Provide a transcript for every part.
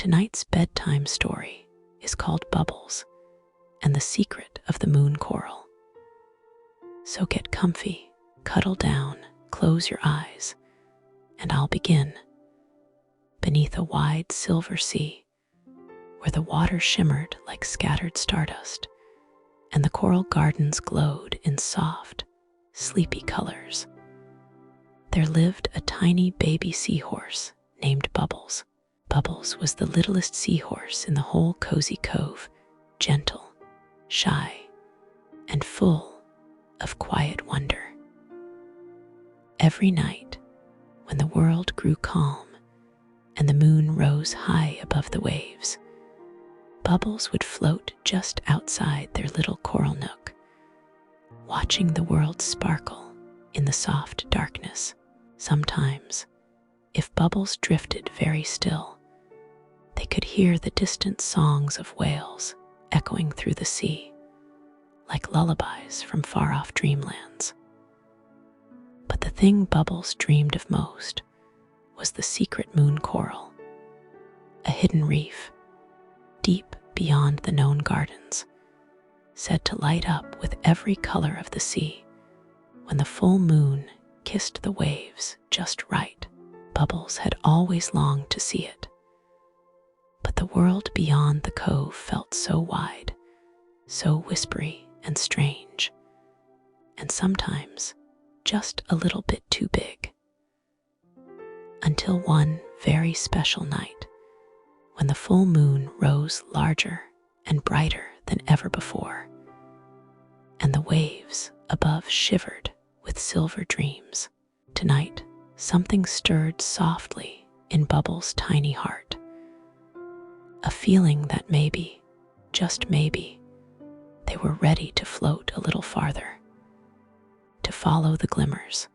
Tonight's bedtime story is called Bubbles and the Secret of the Moon Coral. So get comfy, cuddle down, close your eyes, and I'll begin. Beneath a wide silver sea, where the water shimmered like scattered stardust, and the coral gardens glowed in soft, sleepy colors, there lived a tiny baby seahorse named Bubbles. Bubbles was the littlest seahorse in the whole cozy cove, gentle, shy, and full of quiet wonder. Every night, when the world grew calm and the moon rose high above the waves, Bubbles would float just outside their little coral nook, watching the world sparkle in the soft darkness. Sometimes, if Bubbles drifted very still, they could hear the distant songs of whales echoing through the sea, like lullabies from far-off dreamlands. But the thing Bubbles dreamed of most was the secret moon coral, a hidden reef deep beyond the known gardens, said to light up with every color of the sea when the full moon kissed the waves just right. Bubbles had always longed to see it, but the world beyond the cove felt so wide, so whispery and strange, and sometimes just a little bit too big. Until one very special night, when the full moon rose larger and brighter than ever before, and the waves above shivered with silver dreams. Tonight, something stirred softly in Bubbles' tiny heart, a feeling that maybe, just maybe, they were ready to float a little farther, to follow the glimmers,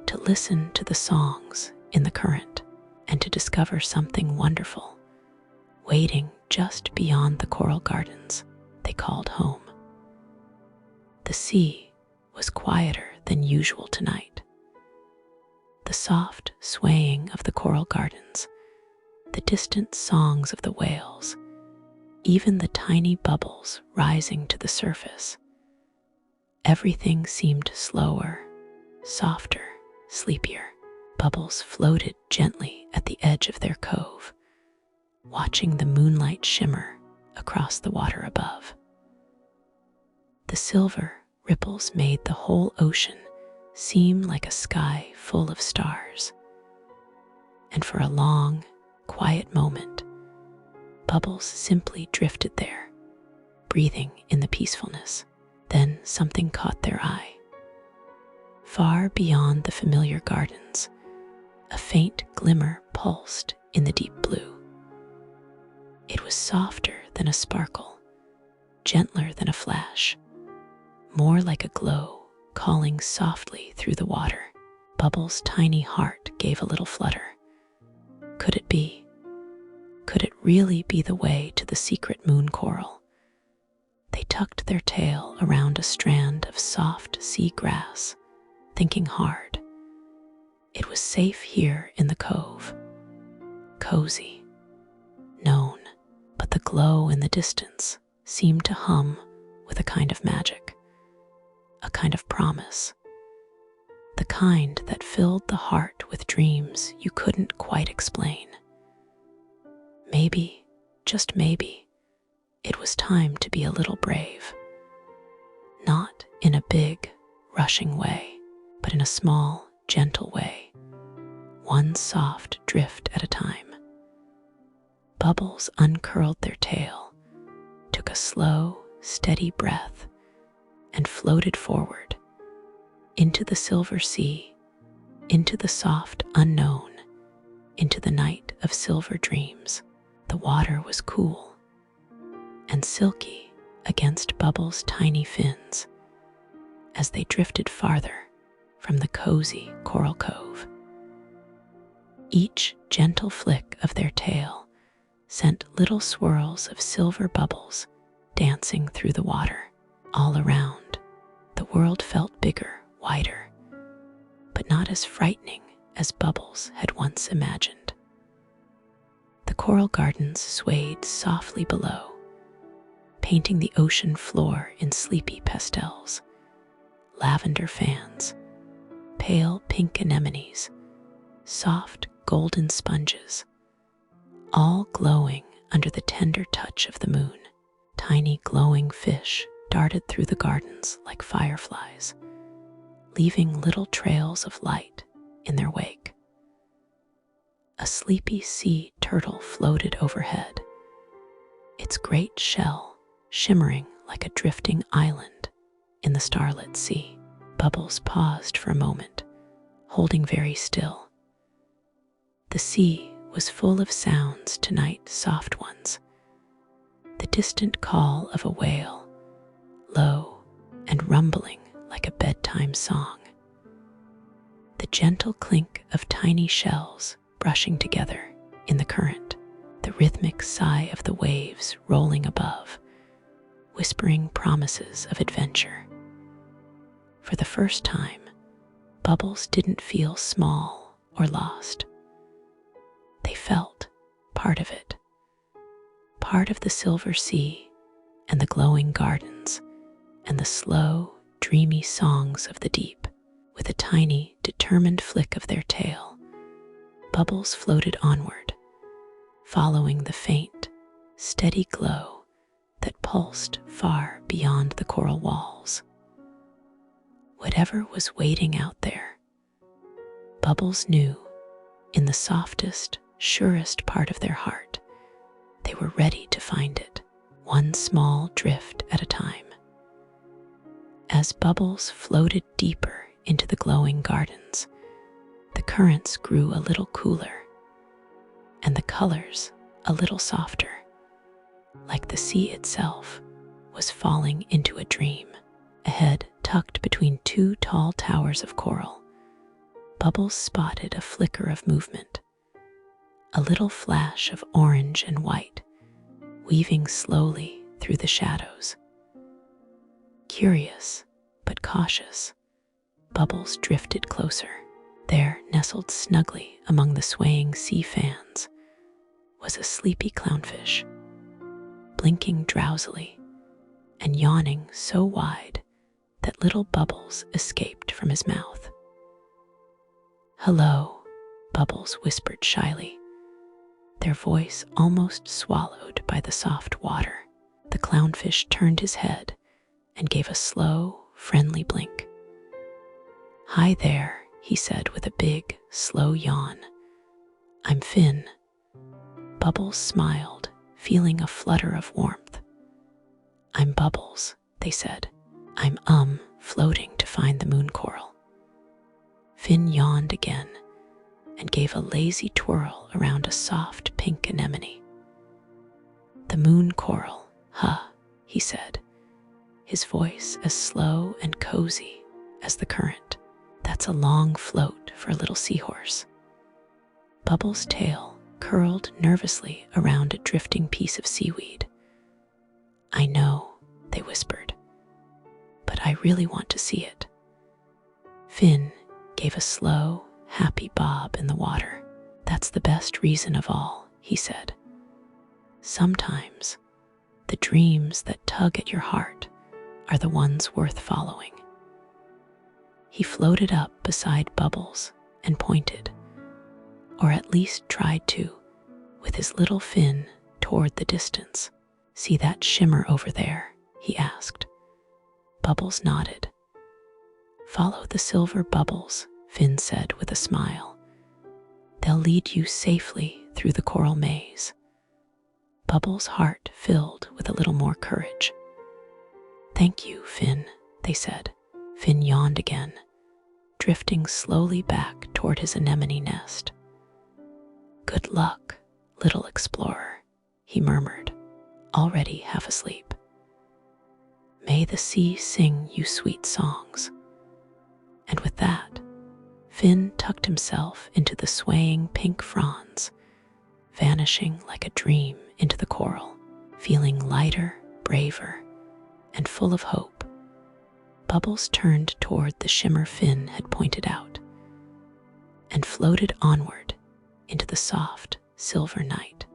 to listen to the songs in the current, and to discover something wonderful waiting just beyond the coral gardens they called home. The sea was quieter than usual tonight. The soft swaying of the coral gardens, the distant songs of the whales, even the tiny bubbles rising to the surface. Everything seemed slower, softer, sleepier. Bubbles floated gently at the edge of their cove, watching the moonlight shimmer across the water above. The silver ripples made the whole ocean seem like a sky full of stars. And for a long, quiet moment, Bubbles simply drifted there, breathing in the peacefulness. Then something caught their eye. Far beyond the familiar gardens, a faint glimmer pulsed in the deep blue. It was softer than a sparkle, gentler than a flash, more like a glow calling softly through the water. Bubbles' tiny heart gave a little flutter. Could it be? Could it really be the way to the secret moon coral? They tucked their tail around a strand of soft sea grass, thinking hard. It was safe here in the cove, cozy, known, but the glow in the distance seemed to hum with a kind of magic, a kind of promise, the kind that filled the heart with dreams you couldn't quite explain. Maybe, just maybe, it was time to be a little brave, not in a big, rushing way, but in a small, gentle way, one soft drift at a time. Bubbles uncurled their tail, took a slow, steady breath, and floated forward, into the silver sea, into the soft unknown, into the night of silver dreams. The water was cool and silky against Bubbles' tiny fins as they drifted farther from the cozy coral cove. Each gentle flick of their tail sent little swirls of silver bubbles dancing through the water. All around, the world felt bigger, wider, but not as frightening as Bubbles had once imagined. The coral gardens swayed softly below, painting the ocean floor in sleepy pastels. Lavender fans, pale pink anemones, soft golden sponges, all glowing under the tender touch of the moon. Tiny glowing fish darted through the gardens like fireflies, leaving little trails of light in their wake. A sleepy sea turtle floated overhead, its great shell shimmering like a drifting island in the starlit sea. Bubbles paused for a moment, holding very still. The sea was full of sounds tonight, soft ones. The distant call of a whale, low and rumbling like a bedtime song. The gentle clink of tiny shells brushing together in the current. The rhythmic sigh of the waves rolling above, whispering promises of adventure. For the first time, Bubbles didn't feel small or lost. They felt part of it, part of the silver sea and the glowing gardens and the slow, dreamy songs of the deep. With a tiny, determined flick of their tail, Bubbles floated onward, following the faint, steady glow that pulsed far beyond the coral walls. Whatever was waiting out there, Bubbles knew, in the softest, surest part of their heart, they were ready to find it, one small drift at a time. As Bubbles floated deeper into the glowing gardens, the currents grew a little cooler, and the colors a little softer, like the sea itself was falling into a dream. Ahead, tucked between two tall towers of coral, Bubbles spotted a flicker of movement, a little flash of orange and white, weaving slowly through the shadows. Curious but cautious, Bubbles drifted closer. There, nestled snugly among the swaying sea fans, was a sleepy clownfish, blinking drowsily and yawning so wide that little bubbles escaped from his mouth. "Hello," Bubbles whispered shyly, their voice almost swallowed by the soft water. The clownfish turned his head and gave a slow, friendly blink. "Hi there," he said with a big, slow yawn. "I'm Finn." Bubbles smiled, feeling a flutter of warmth. "I'm Bubbles," they said. "I'm floating to find the moon coral." Finn yawned again and gave a lazy twirl around a soft pink anemone. "The moon coral, huh," he said, his voice as slow and cozy as the current. "That's a long float for a little seahorse." Bubbles' tail curled nervously around a drifting piece of seaweed. "I know," they whispered, "but I really want to see it." Finn gave a slow, happy bob in the water. "That's the best reason of all," he said. "Sometimes the dreams that tug at your heart are the ones worth following." He floated up beside Bubbles and pointed, or at least tried to, with his little fin toward the distance. "See that shimmer over there?" he asked. Bubbles nodded. "Follow the silver bubbles," Finn said with a smile. "They'll lead you safely through the coral maze." Bubbles' heart filled with a little more courage. "Thank you, Finn," they said. Finn yawned again, drifting slowly back toward his anemone nest. "Good luck, little explorer," he murmured, already half asleep. "May the sea sing you sweet songs." And with that, Finn tucked himself into the swaying pink fronds, vanishing like a dream into the coral. Feeling lighter, braver, and full of hope, Bubbles turned toward the shimmer Finn had pointed out and floated onward into the soft silver night.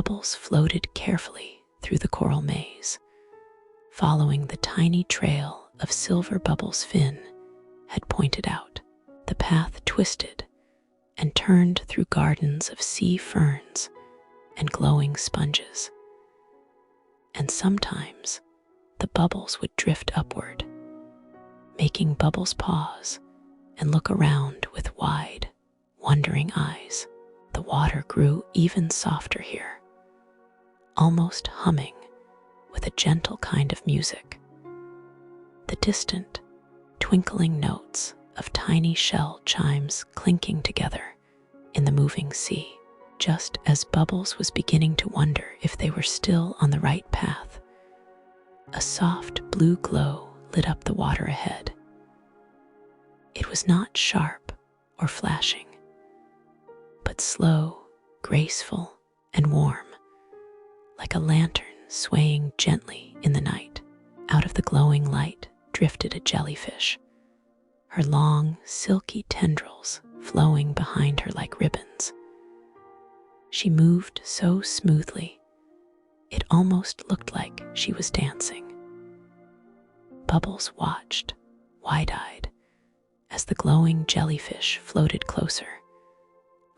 Bubbles floated carefully through the coral maze, following the tiny trail of silver Bubbles' fin had pointed out. The path twisted and turned through gardens of sea ferns and glowing sponges. And sometimes the bubbles would drift upward, making Bubbles pause and look around with wide, wondering eyes. The water grew even softer here, almost humming with a gentle kind of music. The distant, twinkling notes of tiny shell chimes clinking together in the moving sea. Just as Bubbles was beginning to wonder if they were still on the right path, a soft blue glow lit up the water ahead. It was not sharp or flashing, but slow, graceful, and warm, like a lantern swaying gently in the night. Out of the glowing light drifted a jellyfish, her long, silky tendrils flowing behind her like ribbons. She moved so smoothly, it almost looked like she was dancing. Bubbles watched, wide-eyed, as the glowing jellyfish floated closer,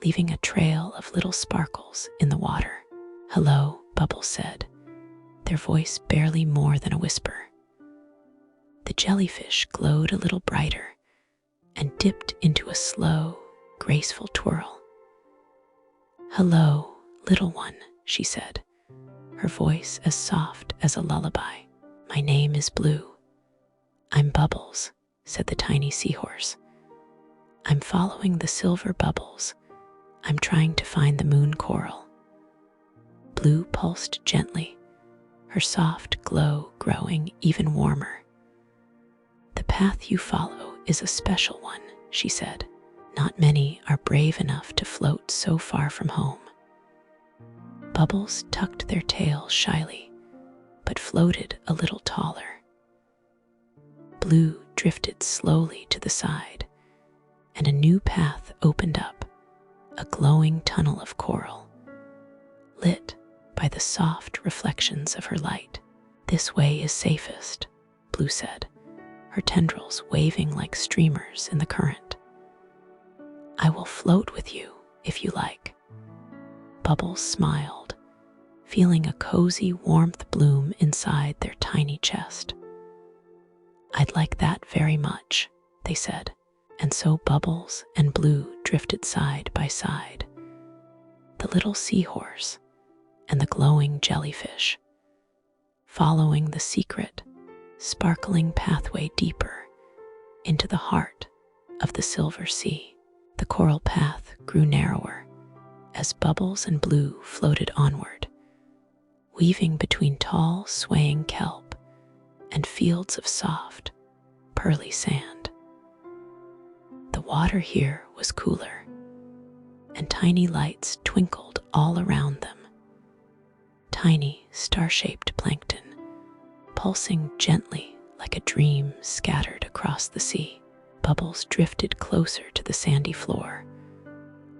leaving a trail of little sparkles in the water. "Hello," Bubbles said, their voice barely more than a whisper. The jellyfish glowed a little brighter and dipped into a slow, graceful twirl. "Hello, little one," she said, her voice as soft as a lullaby. "My name is Blue." "I'm Bubbles," said the tiny seahorse. "I'm following the silver bubbles. I'm trying to find the moon coral." Blue pulsed gently, her soft glow growing even warmer. "The path you follow is a special one," she said. "Not many are brave enough to float so far from home." Bubbles tucked their tails shyly, but floated a little taller. Blue drifted slowly to the side, and a new path opened up, a glowing tunnel of coral, lit by the soft reflections of her light. "This way is safest," Blue said, her tendrils waving like streamers in the current. "I will float with you if you like." Bubbles smiled, feeling a cozy warmth bloom inside their tiny chest. "I'd like that very much," they said, and so Bubbles and Blue drifted side by side, the little seahorse and the glowing jellyfish, following the secret, sparkling pathway deeper into the heart of the silver sea. The coral path grew narrower as Bubbles and Blue floated onward, weaving between tall, swaying kelp and fields of soft, pearly sand. The water here was cooler, and tiny lights twinkled all around them. Tiny, star-shaped plankton, pulsing gently like a dream scattered across the sea. Bubbles drifted closer to the sandy floor,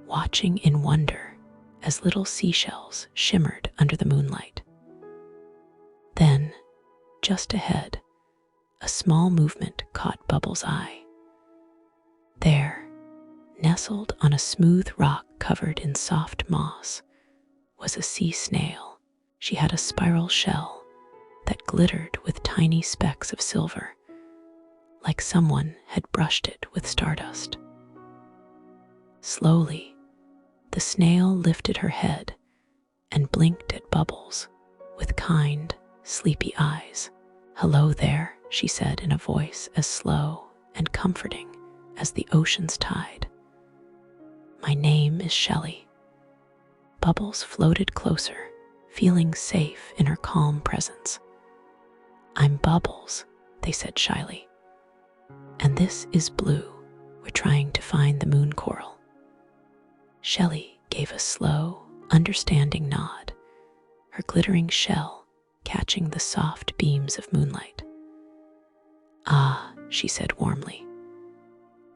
watching in wonder as little seashells shimmered under the moonlight. Then, just ahead, a small movement caught Bubbles' eye. There, nestled on a smooth rock covered in soft moss, was a sea snail. She had a spiral shell that glittered with tiny specks of silver, like someone had brushed it with stardust. Slowly, the snail lifted her head and blinked at Bubbles with kind, sleepy eyes. "Hello there," she said in a voice as slow and comforting as the ocean's tide. "My name is Shelly." Bubbles floated closer, feeling safe in her calm presence. "I'm Bubbles," they said shyly. "And this is Blue. We're trying to find the moon coral." Shelly gave a slow, understanding nod, her glittering shell catching the soft beams of moonlight. "Ah," she said warmly,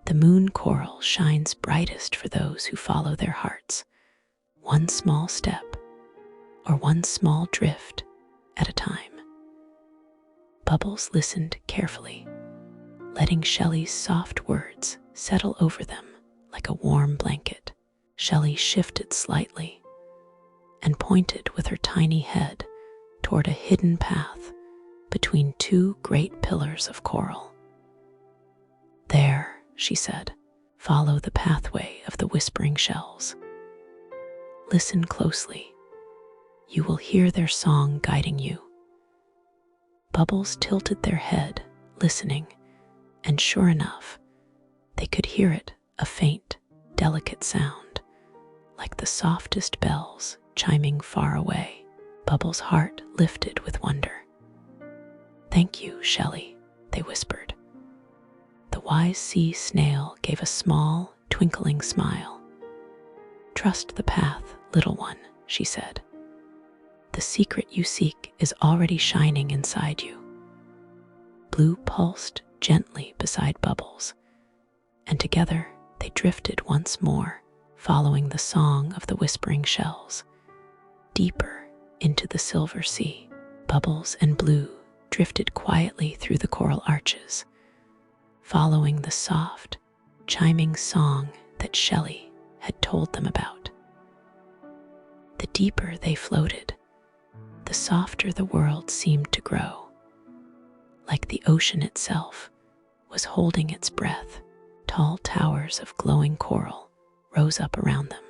"the moon coral shines brightest for those who follow their hearts, one small step, or one small drift at a time. Bubbles listened carefully, letting Shelly's soft words settle over them like a warm blanket. Shelly shifted slightly and pointed with her tiny head toward a hidden path between two great pillars of coral. "There," she said, "follow the pathway of the whispering shells. Listen closely. You will hear their song guiding you." Bubbles tilted their head, listening, and sure enough, they could hear it, a faint, delicate sound, like the softest bells chiming far away. Bubbles' heart lifted with wonder. "Thank you, Shelly," they whispered. The wise sea snail gave a small, twinkling smile. "Trust the path, little one," she said. "The secret you seek is already shining inside you." Blue pulsed gently beside Bubbles, and together they drifted once more, following the song of the whispering shells, deeper into the silver sea. Bubbles and Blue drifted quietly through the coral arches, following the soft, chiming song that Shelly had told them about. The deeper they floated, the softer the world seemed to grow, like the ocean itself was holding its breath. Tall towers of glowing coral rose up around them,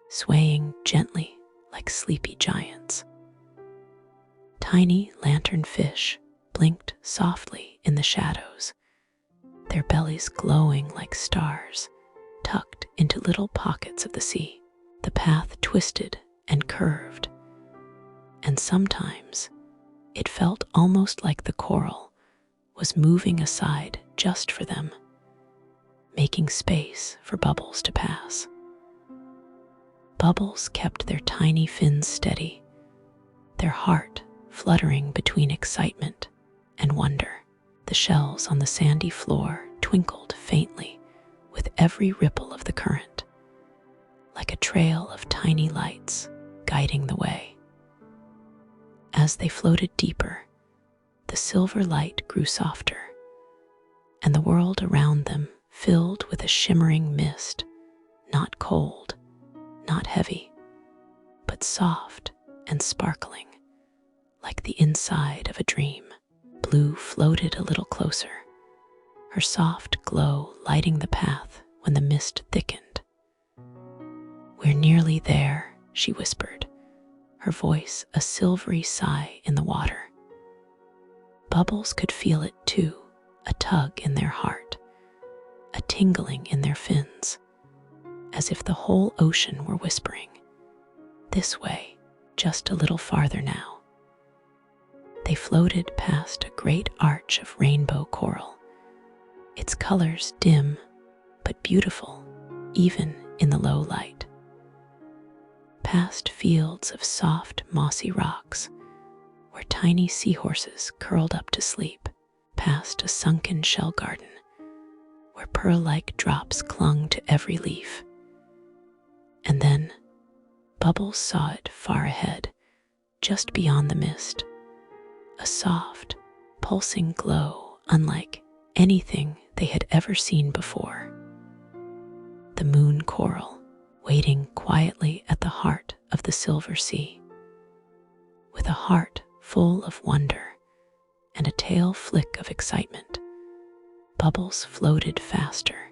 swaying gently like sleepy giants. Tiny lanternfish blinked softly in the shadows, their bellies glowing like stars tucked into little pockets of the sea. The path twisted and curved, and sometimes it felt almost like the coral was moving aside just for them, making space for Bubbles to pass. Bubbles kept their tiny fins steady, their heart fluttering between excitement and wonder. The shells on the sandy floor twinkled faintly with every ripple of the current, like a trail of tiny lights guiding the way. As they floated deeper, the silver light grew softer, and the world around them filled with a shimmering mist, not cold, not heavy, but soft and sparkling, like the inside of a dream. Blue floated a little closer, her soft glow lighting the path when the mist thickened. "We're nearly there," she whispered, her voice a silvery sigh in the water. Bubbles could feel it too, a tug in their heart, a tingling in their fins, as if the whole ocean were whispering, "This way, just a little farther now." They floated past a great arch of rainbow coral, its colors dim but beautiful even in the low light. Past fields of soft, mossy rocks where tiny seahorses curled up to sleep, past a sunken shell garden where pearl-like drops clung to every leaf. And then Bubbles saw it far ahead, just beyond the mist, a soft, pulsing glow unlike anything they had ever seen before. The moon coral, waiting quietly at the heart of the silver sea. With a heart full of wonder and a tail flick of excitement, Bubbles floated faster,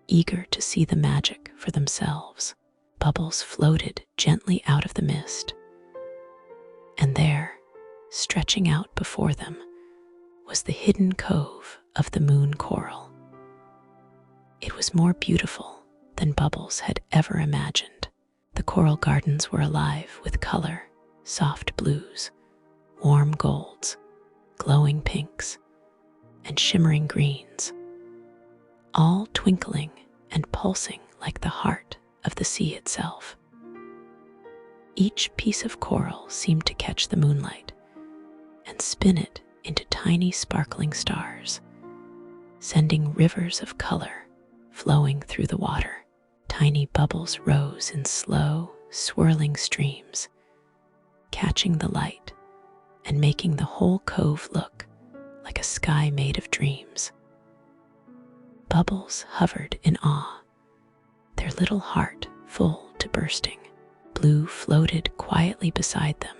eager to see the magic for themselves. Bubbles floated gently out of the mist, and there, stretching out before them, was the hidden cove of the moon coral. It was more beautiful than Bubbles had ever imagined. The coral gardens were alive with color, soft blues, warm golds, glowing pinks, and shimmering greens, all twinkling and pulsing like the heart of the sea itself. Each piece of coral seemed to catch the moonlight and spin it into tiny sparkling stars, sending rivers of color flowing through the water. Tiny bubbles rose in slow, swirling streams, catching the light and making the whole cove look like a sky made of dreams. Bubbles hovered in awe, their little heart full to bursting. Blue floated quietly beside them,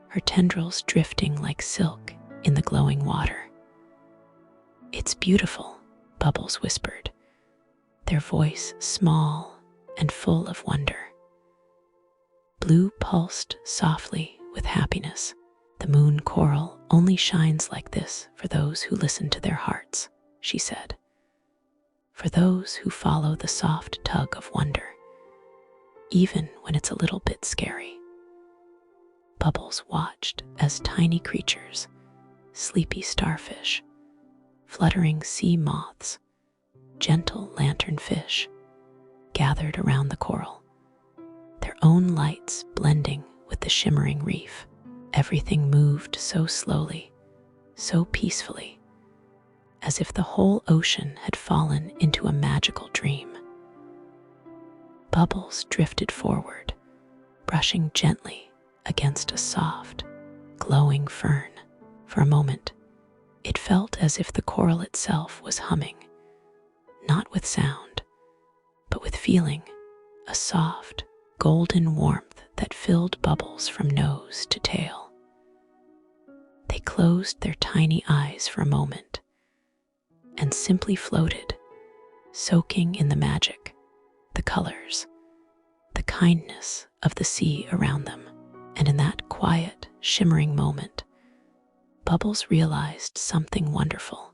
her tendrils drifting like silk in the glowing water. "It's beautiful," Bubbles whispered, their voice small and full of wonder. Blue pulsed softly with happiness. "The moon coral only shines like this for those who listen to their hearts," she said. "For those who follow the soft tug of wonder, even when it's a little bit scary." Bubbles watched as tiny creatures, sleepy starfish, fluttering sea moths, gentle lanternfish, gathered around the coral, their own lights blending with the shimmering reef. Everything moved so slowly, so peacefully, as if the whole ocean had fallen into a magical dream. Bubbles drifted forward, brushing gently against a soft, glowing fern. For a moment, it felt as if the coral itself was humming, not with sound, but with feeling, a soft, golden warmth that filled Bubbles from nose to tail. They closed their tiny eyes for a moment and simply floated, soaking in the magic, the colors, the kindness of the sea around them. And in that quiet, shimmering moment, Bubbles realized something wonderful.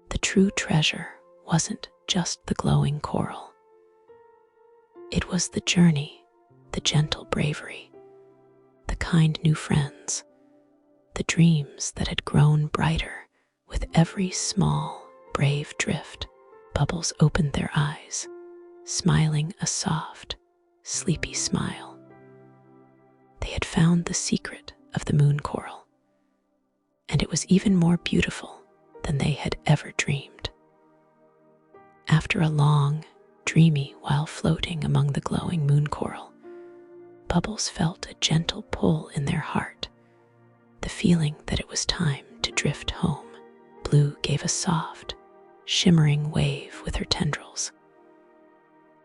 The true treasure wasn't just the glowing coral. It was the journey, the gentle bravery, the kind new friends, the dreams that had grown brighter with every small, brave drift. Bubbles opened their eyes, smiling a soft, sleepy smile. They had found the secret of the moon coral, and it was even more beautiful than they had ever dreamed. After a long, dreamy while floating among the glowing moon coral, Bubbles felt a gentle pull in their heart, the feeling that it was time to drift home. Blue gave a soft, shimmering wave with her tendrils.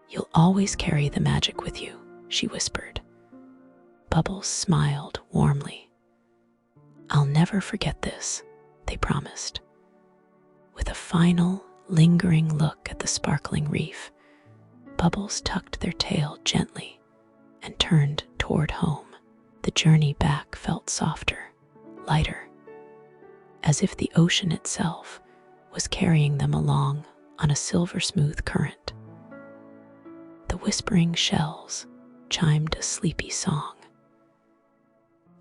"You'll always carry the magic with you," she whispered. Bubbles smiled warmly. "I'll never forget this," they promised. With a final, lingering look at the sparkling reef, Bubbles tucked their tail gently and turned toward home. The journey back felt softer, lighter, as if the ocean itself was carrying them along on a silver-smooth current. The whispering shells chimed a sleepy song.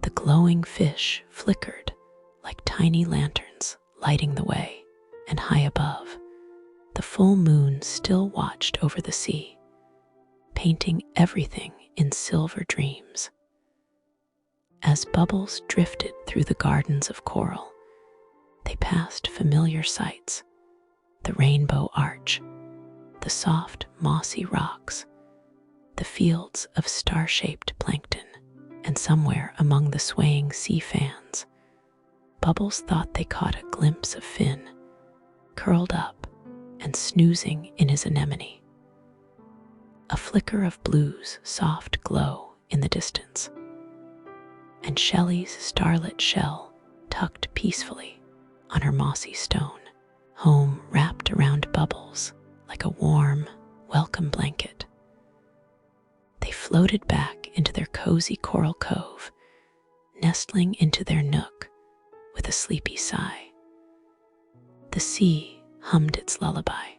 The glowing fish flickered like tiny lanterns, lighting the way, and high above, the full moon still watched over the sea, painting everything in silver dreams. As Bubbles drifted through the gardens of coral, they passed familiar sights: the rainbow arch, the soft, mossy rocks, the fields of star-shaped plankton, and somewhere among the swaying sea fans, Bubbles thought they caught a glimpse of Finn, curled up and snoozing in his anemone. A flicker of Blue's soft glow in the distance, and Shelly's starlit shell tucked peacefully on her mossy stone. Home wrapped around Bubbles like a warm, welcome blanket. They floated back into their cozy coral cove, nestling into their nook with a sleepy sigh. The sea hummed its lullaby.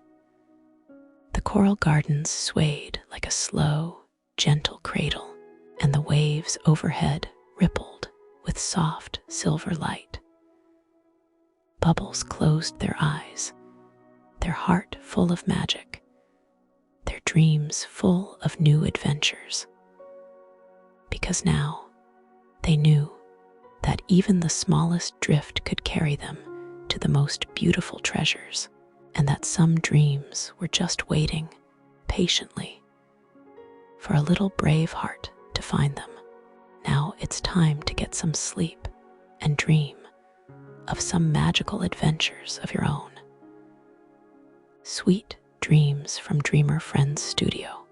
The coral gardens swayed like a slow, gentle cradle, and the waves overhead rippled with soft silver light. Bubbles closed their eyes, their heart full of magic, their dreams full of new adventures. Because now they knew that even the smallest drift could carry them to the most beautiful treasures, and that some dreams were just waiting patiently for a little brave heart to find them. Now now it's time to get some sleep and dream of some magical adventures of your own. Sweet dreams from Dreamer Friends Studio.